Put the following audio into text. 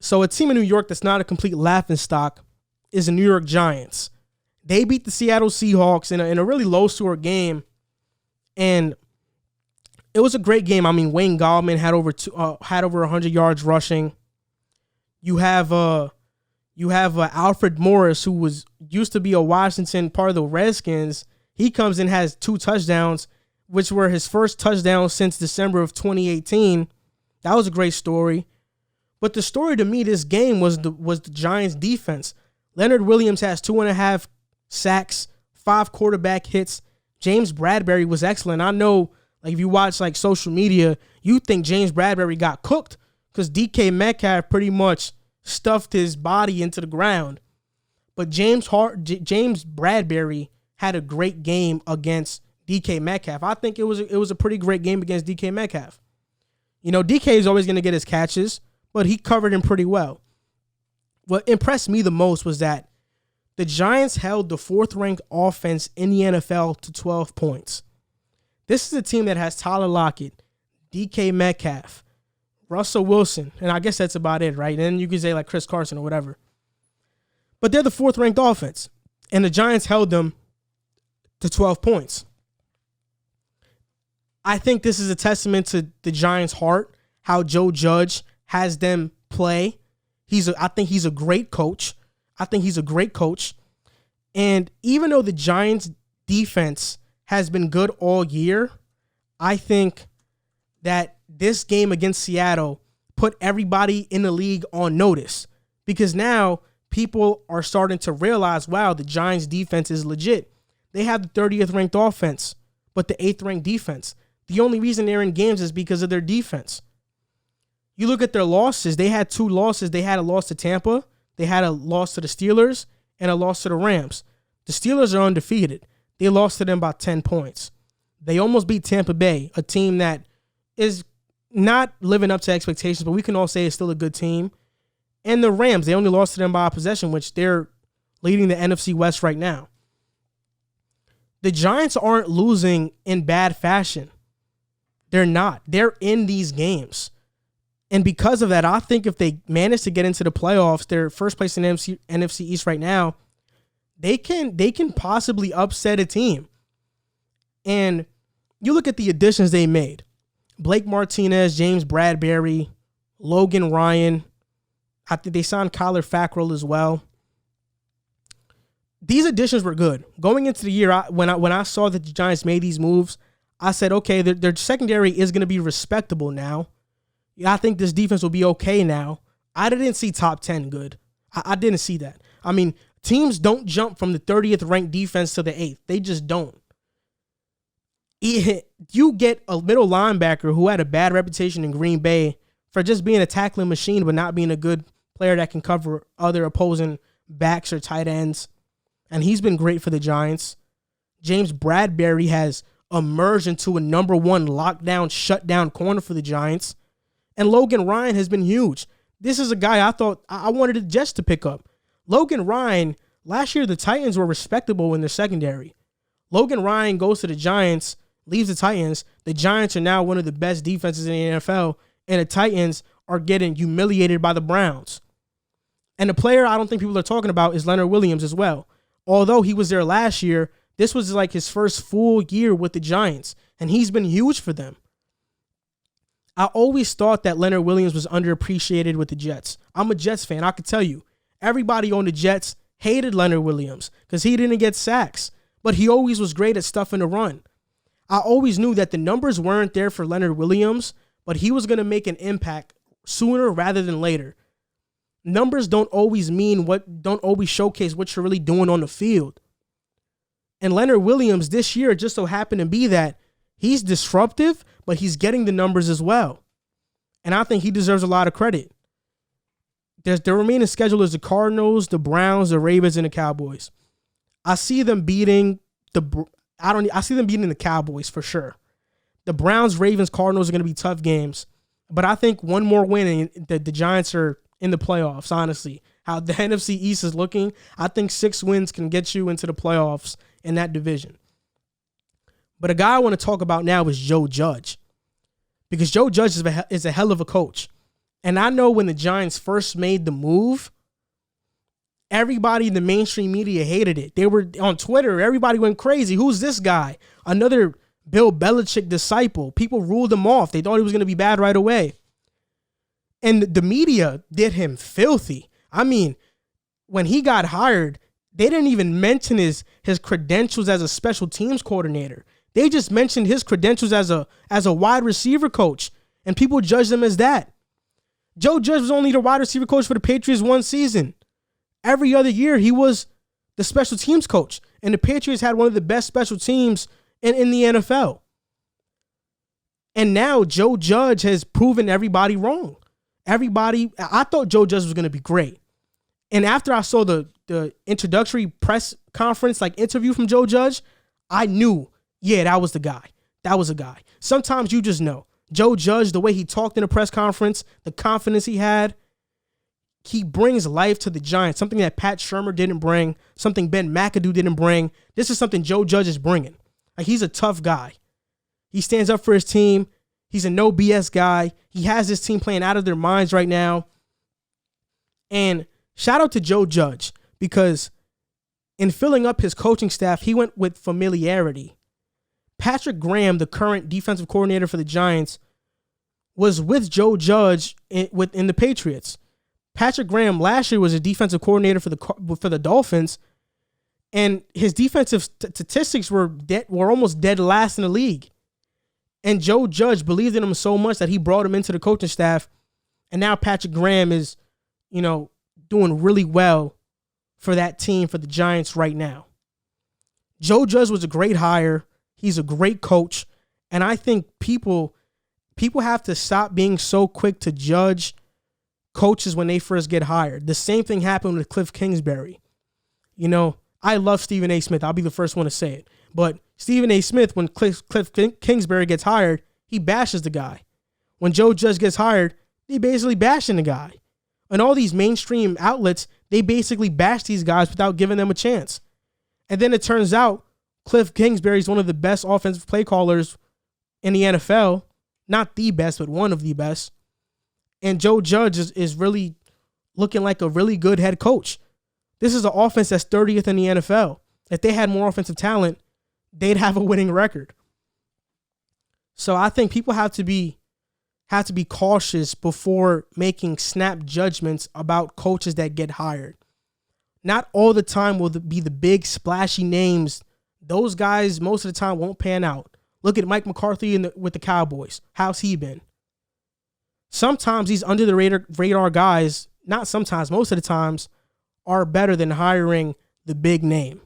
So a team in New York that's not a complete laughingstock is the New York Giants. They beat the Seattle Seahawks in a really low-scoring game, and it was a great game. I mean, Wayne Gallman had over 100 yards rushing. You have Alfred Morris, who used to be a Washington part of the Redskins. He comes in, has 2 touchdowns, which were his first touchdowns since December of 2018. That was a great story. But the story to me this game was the Giants' defense. Leonard Williams has 2.5 sacks, 5 quarterback hits. James Bradbury was excellent. I know, like, if you watch like social media, you think James Bradbury got cooked because DK Metcalf pretty much stuffed his body into the ground. But James Bradbury had a great game against DK Metcalf. I think it was a pretty great game against DK Metcalf. You know, DK is always going to get his catches, but he covered him pretty well. What impressed me the most was that the Giants held the 4th-ranked offense in the NFL to 12 points. This is a team that has Tyler Lockett, DK Metcalf, Russell Wilson, and I guess that's about it, right? And then you could say like Chris Carson or whatever. But they're the 4th-ranked offense, and the Giants held them to 12 points. I think this is a testament to the Giants' heart, how Joe Judge has them play. I think he's a great coach. And even though the Giants' defense has been good all year, I think that this game against Seattle put everybody in the league on notice, because now people are starting to realize, wow, the Giants' defense is legit. They have the 30th ranked offense, but the 8th ranked defense. The only reason they're in games is because of their defense. You look at their losses, they had 2 losses. They had a loss to Tampa, they had a loss to the Steelers, and a loss to the Rams. The Steelers are undefeated. They lost to them by 10 points. They almost beat Tampa Bay, a team that is not living up to expectations, but we can all say it's still a good team. And the Rams, they only lost to them by a possession, which they're leading the NFC West right now. The Giants aren't losing in bad fashion. They're not. They're in these games. And because of that, I think if they manage to get into the playoffs, they're first place in NFC East right now, they can possibly upset a team. And you look at the additions they made. Blake Martinez, James Bradbury, Logan Ryan. I think they signed Kyler Fackrell as well. These additions were good. Going into the year, when I saw that the Giants made these moves, I said, okay, their secondary is going to be respectable now. I think this defense will be okay now. I didn't see top 10 good. I didn't see that. I mean, teams don't jump from the 30th ranked defense to the 8th. They just don't. You get a middle linebacker who had a bad reputation in Green Bay for just being a tackling machine but not being a good player that can cover other opposing backs or tight ends. And he's been great for the Giants. James Bradbury has emerged into a number 1 lockdown, shutdown corner for the Giants. And Logan Ryan has been huge. This is a guy I thought I wanted the Jets to pick up. Logan Ryan, last year the Titans were respectable in their secondary. Logan Ryan goes to the Giants, leaves the Titans. The Giants are now one of the best defenses in the NFL, and the Titans are getting humiliated by the Browns. And the player I don't think people are talking about is Leonard Williams as well. Although he was there last year, this was like his first full year with the Giants, and he's been huge for them. I always thought that Leonard Williams was underappreciated with the Jets. I'm a Jets fan. I could tell you, everybody on the Jets hated Leonard Williams because he didn't get sacks, but he always was great at stuffing the run. I always knew that the numbers weren't there for Leonard Williams, but he was going to make an impact sooner rather than later. Numbers don't always showcase what you're really doing on the field. And Leonard Williams this year just so happened to be that he's disruptive, but he's getting the numbers as well. And I think he deserves a lot of credit. The remaining schedule is the Cardinals, the Browns, the Ravens, and the Cowboys. I see them beating the Cowboys for sure. The Browns, Ravens, Cardinals are going to be tough games. But I think one more win and the Giants are in the playoffs, honestly. How the NFC East is looking, I think 6 wins can get you into the playoffs in that division. But a guy I want to talk about now is Joe Judge. Because Joe Judge is a hell of a coach. And I know when the Giants first made the move, everybody in the mainstream media hated it. They were on Twitter. Everybody went crazy. Who's this guy? Another Bill Belichick disciple. People ruled him off. They thought he was going to be bad right away. And the media did him filthy. I mean, when he got hired, they didn't even mention his credentials as a special teams coordinator. They just mentioned his credentials as a wide receiver coach, and people judged him as that. Joe Judge was only the wide receiver coach for the Patriots one season. Every other year, he was the special teams coach, and the Patriots had one of the best special teams in the NFL. And now Joe Judge has proven everybody wrong. I thought Joe Judge was going to be great. And after I saw the introductory press conference, like interview from Joe Judge, I knew, yeah, that was the guy. That was a guy. Sometimes you just know. Joe Judge, the way he talked in a press conference, the confidence he had, he brings life to the Giants, something that Pat Shurmur didn't bring, something Ben McAdoo didn't bring. This is something Joe Judge is bringing. Like, he's a tough guy. He stands up for his team. He's a no BS guy. He has his team playing out of their minds right now. And shout out to Joe Judge, because in filling up his coaching staff, he went with familiarity. Patrick Graham, the current defensive coordinator for the Giants, was with Joe Judge in the Patriots. Patrick Graham last year was a defensive coordinator for the Dolphins, and his defensive statistics were almost dead last in the league. And Joe Judge believed in him so much that he brought him into the coaching staff, and now Patrick Graham is, doing really well for that team, for the Giants right now. Joe Judge was a great hire. He's a great coach. And I think people have to stop being so quick to judge coaches when they first get hired. The same thing happened with Cliff Kingsbury. I love Stephen A. Smith. I'll be the first one to say it. But Stephen A. Smith, when Cliff Kingsbury gets hired, he bashes the guy. When Joe Judge gets hired, they basically bashing the guy. And all these mainstream outlets, they basically bash these guys without giving them a chance. And then it turns out Cliff Kingsbury is one of the best offensive play callers in the NFL. Not the best, but one of the best. And Joe Judge is really looking like a really good head coach. This is an offense that's 30th in the NFL. If they had more offensive talent, they'd have a winning record. So I think people have to be cautious before making snap judgments about coaches that get hired. Not all the time will be the big splashy names. Those guys most of the time won't pan out. Look at Mike McCarthy with the Cowboys. How's he been? Sometimes these under the radar guys, not sometimes, most of the times, are better than hiring the big name.